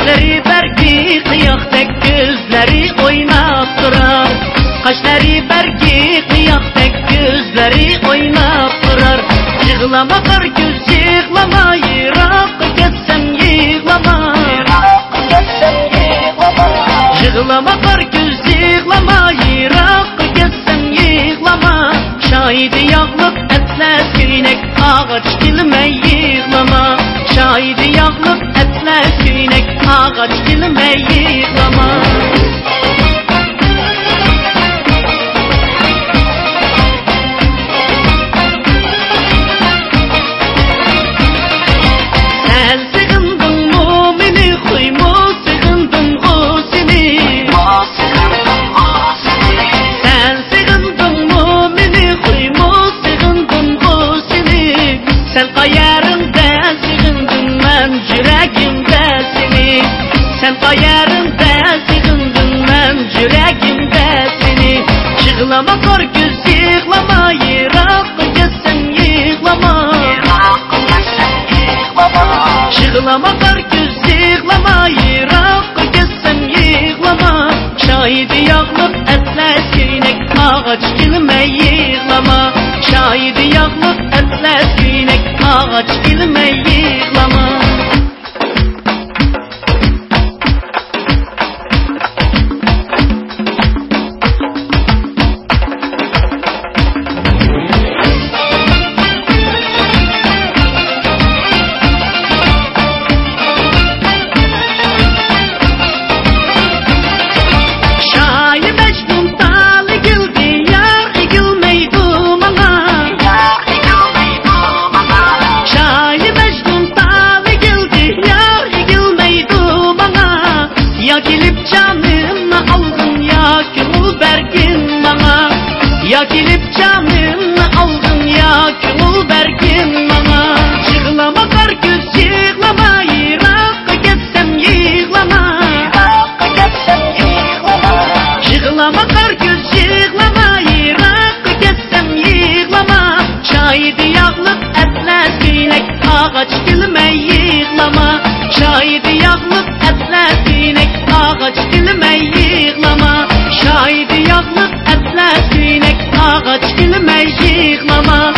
Gözleri berki kıyaktek, gözleri oynap durar. Kaşları berki kıyaktek, gözleri oynap durar. Yığlama kar göz, yığlama, yırak getsem yığlama. Yığlama kar göz, yığlama, yırak getsem yığlama. Şahidi yağlıp etler köynek, ağaç dilime yığlama. Şahidi yağlıp etler köynek, ağaç dilime yığlama. Sen sığındın mu beni, huymu sığındın o seni. Sen sığındın mu beni, huymu sığındın o seni. Sen kayarında sığındın ben yüreğimde seni. Sen kayarında sığındın ben yüreğimde seni. Yığlama kar göz, yığlama, yırak getsem yığlama. Yığlama kar göz, yığlama, yırak getsem yığlama. Şahidi yağlıp etler köynek, ağaç dilime yığlama. Şahidi yağlıp etler köynek, ağaç dilime yığlama. Ya gelip canımı aldın ya kul berkin bana. Yığlama kar göz, yığlama, yırak getsem yığlama. Yığlama kar göz, yığlama, yırak getsem yığlama. Şahidi yağlıp etler köynek, ağaç dilime yığlama. Şahidi yağlıp etler köynek, ağaç dilime yığlama. Şahidi yağlıp etler köynek, ağaç dilime yığlama.